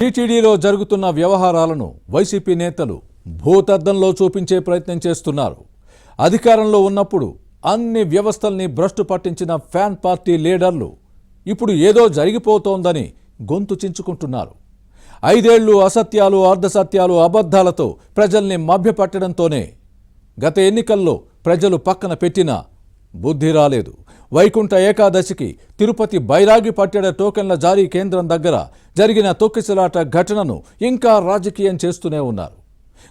టీటీడీలో జరుగుతున్న వ్యవహారాలను వైసీపీ నేతలు భూతద్దంలో చూపించే ప్రయత్నం చేస్తున్నారు. అధికారంలో ఉన్నప్పుడు అన్ని వ్యవస్థల్ని భ్రష్టు పట్టించిన ఫ్యాన్ పార్టీ లీడర్లు ఇప్పుడు ఏదో జరిగిపోతోందని గొంతు చించుకుంటున్నారు. 5 ఏళ్లు అసత్యాలు, అర్ధసత్యాలు, అబద్ధాలతో ప్రజల్ని మభ్యపట్టడంతోనే గత ఎన్నికల్లో ప్రజలు పక్కన పెట్టినా బుద్ధి రాలేదు. వైకుంఠ ఏకాదశికి తిరుపతి బైరాగి పట్టెడ టోకెన్ల జారీ కేంద్రం దగ్గర జరిగిన తొక్కిసలాట ఘటనను ఇంకా రాజకీయం చేస్తూనే ఉన్నారు.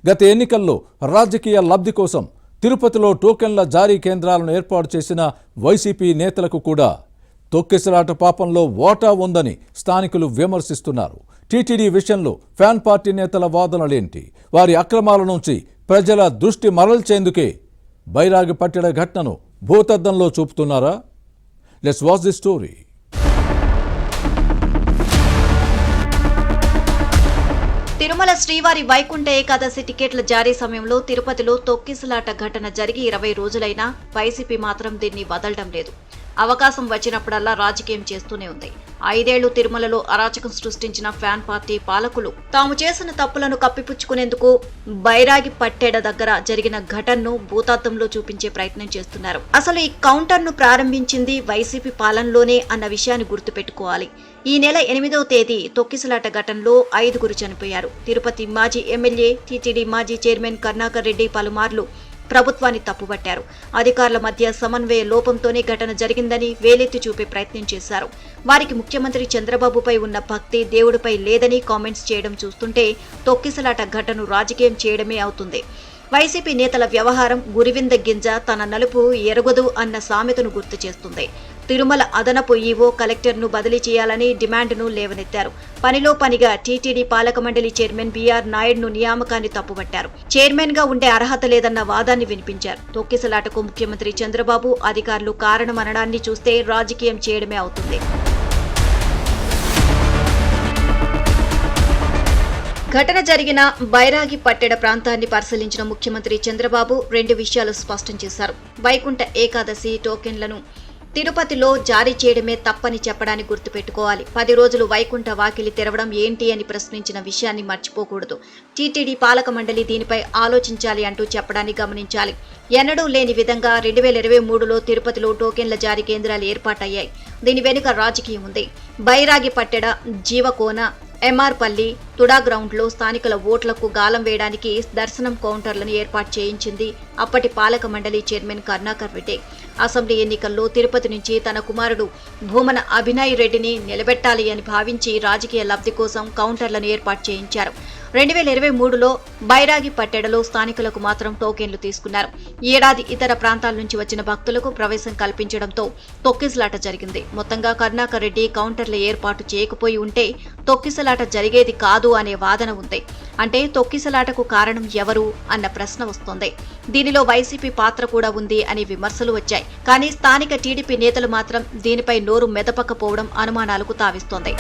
గత ఎన్నికల్లో రాజకీయ లబ్ధి కోసం తిరుపతిలో టోకెన్ల జారీ కేంద్రాలను ఏర్పాటు చేసిన వైసీపీ నేతలకు కూడా తొక్కిసలాట పాపంలో వాటా ఉందని స్థానికులు విమర్శిస్తున్నారు. టీటీడీ విషయంలో ఫ్యాన్ పార్టీ నేతల వాదనలేంటి? వారి అక్రమాల నుంచి ప్రజల దృష్టి మరల్చేందుకే బైరాగి పట్టెడ ఘటనను భూతద్దంలో చూపుతున్నారా? Let's watch the story. Tirumala శ్రీవారి వైకుంఠ ఏకాదశి టికెట్ల జారీ సమయంలో తిరుపతిలో తొక్కిసలాట ఘటన జరిగి 20 రోజులైనా వైసీపీ మాత్రం దీన్ని వదలడం లేదు. అవకాశం వచ్చినప్పుడల్లా రాజకీయం చేస్తూనే ఉంది. 5 ఏళ్లు తిరుమలలో అరాచకం సృష్టించిన ఫ్యాన్ పార్టీ పాలకులు తాము చేసిన తప్పులను కప్పిపుచ్చుకునేందుకు బైరాగి పట్టెడ దగ్గర జరిగిన ఘటనను భూతార్థంలో చూపించే ప్రయత్నం చేస్తున్నారు. అసలు ఈ కౌంటర్ను ప్రారంభించింది వైసీపీ పాలనలోనే అన్న విషయాన్ని గుర్తుపెట్టుకోవాలి. ఈ నెల 8వ తేదీ తొక్కిసలాట ఘటనలో 5గురు చనిపోయారు. తిరుపతి మాజీ ఎమ్మెల్యే, టీటీడీ మాజీ చైర్మన్ కరుణాకర్ రెడ్డి పలుమార్లు ప్రభుత్వాన్ని తప్పుబట్టారు. అధికారుల మధ్య సమన్వయ లోపంతోనే ఘటన జరిగిందని వేలెత్తి చూపే ప్రయత్నం చేశారు. వారికి ముఖ్యమంత్రి చంద్రబాబుపై ఉన్న భక్తి దేవుడిపై లేదని కామెంట్స్ చేయడం చూస్తుంటే తొక్కిసలాట ఘటనను రాజకీయం చేయడమే అవుతుంది. వైసీపీ నేతల వ్యవహారం గురివింద గింజ తన నలుపు ఎరగదు అన్న సామెతను గుర్తు చేస్తుంది. తిరుమల అదనపు ఈవో కలెక్టర్ను బదిలీ చేయాలని డిమాండ్ను లేవనెత్తారు. పనిలో పనిగా టీటీడీ పాలక మండలి చైర్మన్ బీఆర్ నాయుడును నియామకాన్ని తప్పుబట్టారు. చైర్మన్ గా ఉండే అర్హత లేదన్న వాదాన్ని వినిపించారు. తొక్కిసలాటకు ముఖ్యమంత్రి చంద్రబాబు, అధికారులు కారణమనడాన్ని చూస్తే రాజకీయం చేయడమే అవుతుంది. ఘటన జరిగిన బైరాగి పట్టెడ ప్రాంతాన్ని పరిశీలించిన ముఖ్యమంత్రి చంద్రబాబు 2 విషయాలు స్పష్టం చేశారు. వైకుంఠ ఏకాదశి టోకెన్లను తిరుపతిలో జారీ చేయడమే తప్పని చెప్పడాన్ని గుర్తుపెట్టుకోవాలి. 10 రోజులు వైకుంఠ వాకిలి తెరవడం ఏంటి అని ప్రశ్నించిన విషయాన్ని మర్చిపోకూడదు. టీటీడీ పాలక మండలి దీనిపై ఆలోచించాలి అంటూ చెప్పడాన్ని గమనించాలి. ఎన్నడూ లేని విధంగా 2023లో తిరుపతిలో టోకెన్ల జారీ కేంద్రాలు ఏర్పాటయ్యాయి. దీని వెనుక రాజకీయం ఉంది. బైరాగి పట్టెడ, జీవకోన, ఎంఆర్పల్లి, తుడా గ్రౌండ్లో స్థానికుల ఓట్లకు గాలం వేయడానికి దర్శనం కౌంటర్లను ఏర్పాటు చేయించింది అప్పటి పాలక మండలి చైర్మన్ కరుణాకర్ రెడ్డి. అసెంబ్లీ ఎన్నికల్లో తిరుపతి నుంచి తన కుమారుడు భూమన అభినయ్ రెడ్డిని నిలబెట్టాలి అని భావించి రాజకీయ లబ్ధి కోసం కౌంటర్లను ఏర్పాటు చేయించారు. 2023లో బైరాగి పట్టెడలో స్థానికులకు మాత్రం టోకెన్లు తీసుకున్నారు. ఈ ఏడాది ఇతర ప్రాంతాల నుంచి వచ్చిన భక్తులకు ప్రవేశం కల్పించడంతో తొక్కిసలాట జరిగింది. మొత్తంగా కరుణాకర్ రెడ్డి కౌంటర్ల ఏర్పాటు చేయకపోయి ఉంటే తొక్కిసలాట జరిగేది కాదు అనే వాదన ఉంది. అంటే తొక్కిసలాటకు కారణం ఎవరు అన్న ప్రశ్న వస్తోంది. దీనిలో వైసీపీ పాత్ర కూడా ఉంది అనే విమర్శలు వచ్చాయి. కానీ స్థానిక టీడీపీ నేతలు మాత్రం దీనిపై నోరు మెదపకపోవడం అనుమానాలకు తావిస్తోంది.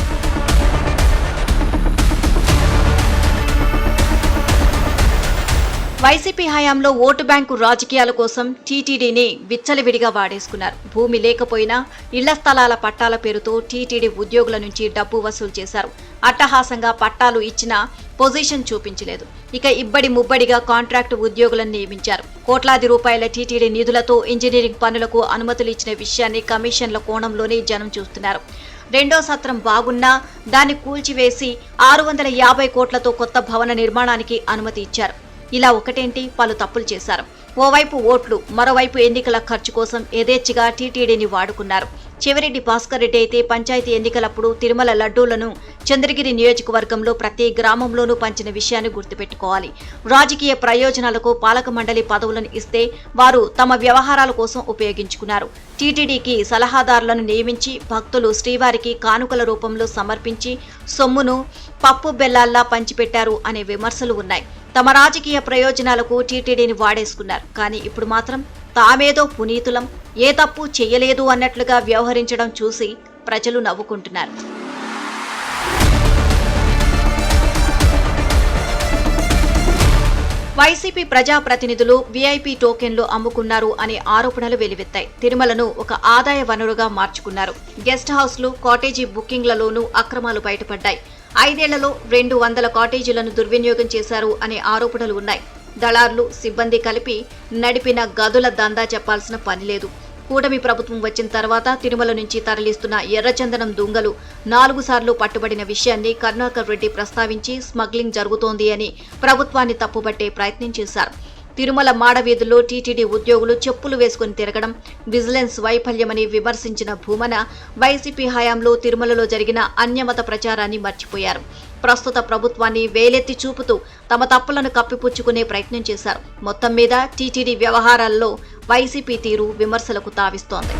వైసీపీ హయాంలో ఓటు బ్యాంకు రాజకీయాల కోసం టీటీడీని విచ్చలవిడిగా వాడేసుకున్నారు. భూమి లేకపోయినా ఇళ్ల స్థలాల పట్టాల పేరుతో టీటీడీ ఉద్యోగుల నుంచి డబ్బు వసూలు చేశారు. అట్టహాసంగా పట్టాలు ఇచ్చినా పొజిషన్ చూపించలేదు. ఇక ఇబ్బడి ముబ్బడిగా కాంట్రాక్టు ఉద్యోగులను నియమించారు. కోట్లాది రూపాయల టీటీడీ నిధులతో ఇంజనీరింగ్ పనులకు అనుమతులు ఇచ్చిన విషయాన్ని కమిషన్ల కోణంలోనే జనం చూస్తున్నారు. 2వ సత్రం బాగున్నా దాన్ని కూల్చివేసి 650 కోట్లతో కొత్త భవన నిర్మాణానికి అనుమతి ఇచ్చారు. ఇలా ఒకటేంటి, పలు తప్పులు చేశారు. ఓవైపు ఓట్లు, మరోవైపు ఎన్నికల ఖర్చు కోసం యథేచ్ఛగా టీటీడీని వాడుకున్నారు. చెవిరెడ్డి భాస్కర్ రెడ్డి అయితే పంచాయతీ ఎన్నికలప్పుడు తిరుమల లడ్డూలను చంద్రగిరి నియోజకవర్గంలో ప్రతి గ్రామంలోనూ పంచిన విషయాన్ని గుర్తుపెట్టుకోవాలి. రాజకీయ ప్రయోజనాలకు పాలక మండలి పదవులను ఇస్తే వారు తమ వ్యవహారాల కోసం ఉపయోగించుకున్నారు. టీటీడీకి సలహాదారులను నియమించి భక్తులు శ్రీవారికి కానుకల రూపంలో సమర్పించి సొమ్మును పప్పు బెల్లాల్లా పంచిపెట్టారు అనే విమర్శలు ఉన్నాయి. తమ రాజకీయ ప్రయోజనాలకు టీటీడీని వాడేసుకున్నారు. కానీ ఇప్పుడు మాత్రం తామేదో పునీతులం, ఏ తప్పు చెయ్యలేదు అన్నట్లుగా వ్యవహరించడం చూసి ప్రజలు నవ్వుకుంటున్నారు. వైసీపీ ప్రజాప్రతినిధులు వీఐపీ టోకెన్లు అమ్ముకున్నారు అనే ఆరోపణలు వెలువెత్తాయి. తిరుమలను ఒక ఆదాయ వనరుగా మార్చుకున్నారు. గెస్ట్ హౌస్లు, కాటేజీ బుకింగ్లలోనూ అక్రమాలు బయటపడ్డాయి. 5 ఏళ్లలో 200 కాటేజీలను దుర్వినియోగం చేశారు అనే ఆరోపణలు ఉన్నాయి. దళారులు, సిబ్బంది కలిపి నడిపిన గదుల దందా చెప్పాల్సిన పని లేదు. కూటమి ప్రభుత్వం వచ్చిన తర్వాత తిరుమల నుంచి తరలిస్తున్న ఎర్రచందనం దుంగలు 4 సార్లు పట్టుబడిన విషయాన్ని కరుణాకర్ రెడ్డి ప్రస్తావించి స్మగ్లింగ్ జరుగుతోంది అని ప్రభుత్వాన్ని తప్పుపట్టే ప్రయత్నం చేశారు. తిరుమల మాడవీధుల్లో టీటీడీ ఉద్యోగులు చెప్పులు వేసుకుని తిరగడం విజిలెన్స్ వైఫల్యమని విమర్శించిన భూమన వైసీపీ హయాంలో తిరుమలలో జరిగిన అన్యమత ప్రచారాన్ని మర్చిపోయారు. ప్రస్తుత ప్రభుత్వాన్ని వేలెత్తి చూపుతూ తమ తప్పులను కప్పిపుచ్చుకునే ప్రయత్నం చేశారు. మొత్తం మీద టీటీడీ వ్యవహారాల్లో వైసీపీ తీరు విమర్శలకు తావిస్తోంది.